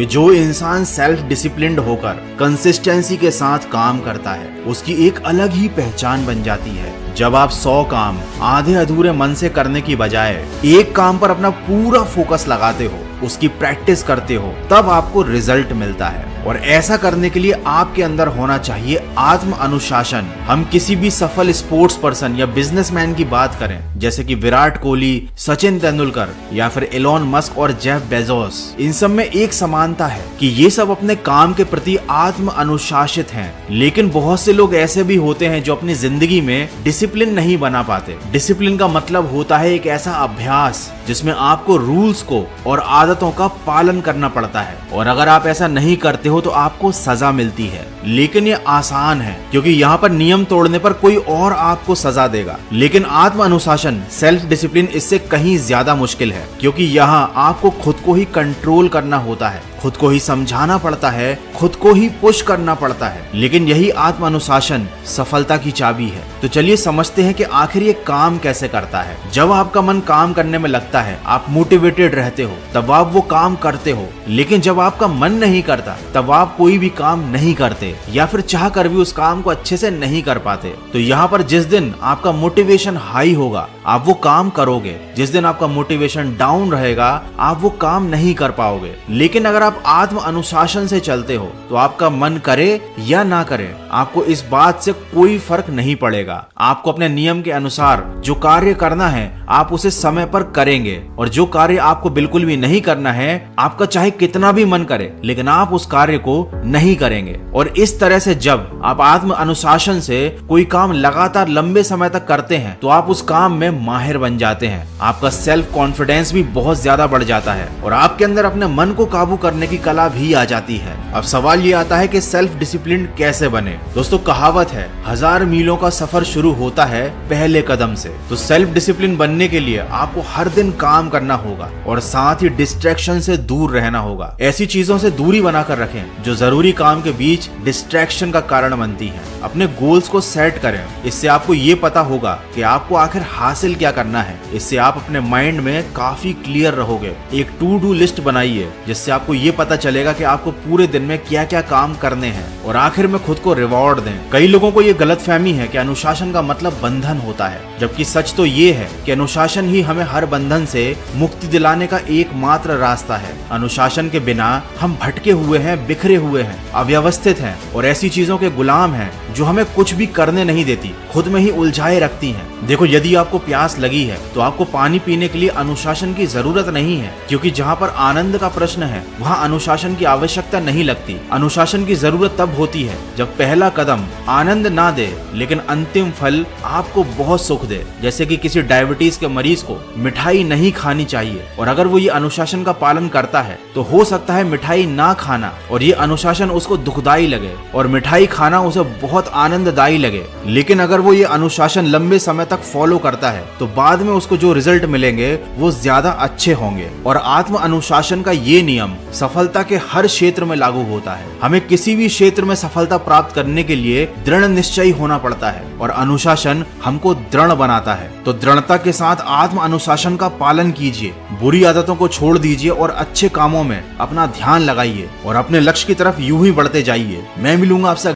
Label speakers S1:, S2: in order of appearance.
S1: कि जो इंसान सेल्फ डिसिप्लिन्ड होकर कंसिस्टेंसी के साथ काम करता है उसकी एक अलग ही पहचान बन जाती है। जब आप 100 काम आधे अधूरे मन से करने की बजाय एक काम पर अपना पूरा फोकस लगाते हो, उसकी प्रैक्टिस करते हो, तब आपको रिजल्ट मिलता है। और ऐसा करने के लिए आपके अंदर होना चाहिए आत्म अनुशासन। हम किसी भी सफल स्पोर्ट्स पर्सन या बिजनेसमैन की बात करें, जैसे कि विराट कोहली, सचिन तेंदुलकर या फिर एलोन मस्क और जेफ बेजोस, इन सब में एक समानता है कि ये सब अपने काम के प्रति आत्म अनुशासित हैं। लेकिन बहुत से लोग ऐसे भी होते हैं जो अपनी जिंदगी में डिसिप्लिन नहीं बना पाते। डिसिप्लिन का मतलब होता है एक ऐसा अभ्यास जिसमें आपको रूल्स को और आदतों का पालन करना पड़ता है, और अगर आप ऐसा नहीं करते हो तो आपको सजा मिलती है। लेकिन ये आसान है क्योंकि यहाँ पर नियम तोड़ने पर कोई और आपको सजा देगा। लेकिन आत्म अनुशासन, सेल्फ डिसिप्लिन, इससे कहीं ज्यादा मुश्किल है, क्योंकि यहाँ आपको खुद को ही कंट्रोल करना होता है, खुद को ही समझाना पड़ता है, खुद को ही पुश करना पड़ता है। लेकिन यही आत्म अनुशासन सफलता की चाबी है। तो चलिए समझते हैं कि आखिर ये काम कैसे करता है। जब आपका मन काम करने में लगता है, आप मोटिवेटेड रहते हो, तब आप वो काम करते हो। लेकिन जब आपका मन नहीं करता तब आप कोई भी काम नहीं करते, या फिर चाह कर भी उस काम को अच्छे से नहीं कर पाते। तो यहाँ पर जिस दिन आपका मोटिवेशन हाई होगा आप वो काम करोगे, जिस दिन आपका मोटिवेशन डाउन रहेगा आप वो काम नहीं कर पाओगे। लेकिन अगर आप आत्म अनुशासन से चलते हो तो आपका मन करे या ना करे, आपको इस बात से कोई फर्क नहीं पड़ेगा। आपको अपने नियम के अनुसार जो कार्य करना है आप उसे समय पर करेंगे, और जो कार्य आपको बिल्कुल भी नहीं करना है, आपका चाहे कितना भी मन करे लेकिन आप उस कार्य को नहीं करेंगे। और इस तरह से जब आप आत्म अनुशासन से कोई काम लगातार लंबे समय तक करते हैं तो आप उस काम में माहिर बन जाते हैं। आपका सेल्फ कॉन्फिडेंस भी बहुत ज्यादा बढ़ जाता है और आपके अंदर अपने मन को काबू करने की कला भी आ जाती है। अब सवाल ये आता है कि सेल्फ डिसिप्लिन कैसे बने। दोस्तों, कहावत है 1000 मीलों का सफर शुरू होता है पहले कदम से। तो सेल्फ डिसिप्लिन बनने के लिए आपको हर दिन काम करना होगा और साथ ही डिस्ट्रैक्शन से दूर रहना होगा। ऐसी चीजों से दूरी बनाकर रखें जो जरूरी काम के बीच डिस्ट्रैक्शन का कारण बनती हैं। अपने गोल्स को सेट करें, इससे आपको ये पता होगा कि आपको आखिर हासिल क्या करना है। इससे आप अपने माइंड में काफी क्लियर रहोगे। एक टू डू लिस्ट बनाइए जिससे आपको ये पता चलेगा कि आपको पूरे दिन में क्या क्या काम करने हैं, और आखिर में खुद को रिवॉर्ड दें। कई लोगों को ये गलतफहमी है कि अनुशासन का मतलब बंधन होता है, जबकि सच तो ये है कि अनुशासन ही हमें हर बंधन से मुक्ति दिलाने का एकमात्र रास्ता है। अनुशासन के बिना हम भटके हुए हैं, बिखरे हुए हैं, अव्यवस्थित हैं और ऐसी चीजों के गुलाम हैं जो हमें कुछ भी करने नहीं देती, खुद में ही उलझाए रखती हैं। देखो, यदि आपको प्यास लगी है तो आपको पानी पीने के लिए अनुशासन की जरूरत नहीं है, क्योंकि जहाँ पर आनंद का प्रश्न है वहाँ अनुशासन की आवश्यकता नहीं लगती। अनुशासन की जरूरत तब होती है जब पहला कदम आनंद ना दे लेकिन अंतिम फल आपको बहुत सुख दे। जैसे कि किसी डायबिटीज के मरीज को मिठाई नहीं खानी चाहिए, और अगर वो ये अनुशासन का पालन करता है तो हो सकता है मिठाई ना खाना और ये अनुशासन उसको दुखदाई लगे और मिठाई खाना उसे बहुत आनंददायी लगे। लेकिन अगर वो ये अनुशासन लंबे समय तक फॉलो करता है तो बाद में उसको जो रिजल्ट मिलेंगे वो ज्यादा अच्छे होंगे। और आत्म अनुशासन का ये नियम सफलता के हर क्षेत्र में लागू होता है। हमें किसी भी क्षेत्र में सफलता प्राप्त करने के लिए दृढ़ निश्चयी होना पड़ता है और अनुशासन हमको दृढ़ बनाता है। तो दृढ़ता के साथ आत्म अनुशासन का पालन कीजिए, बुरी आदतों को छोड़ दीजिए और अच्छे कामों में अपना ध्यान लगाइए और अपने लक्ष्य की तरफ यूं ही बढ़ते जाइए। मैं मिलूंगा आपसे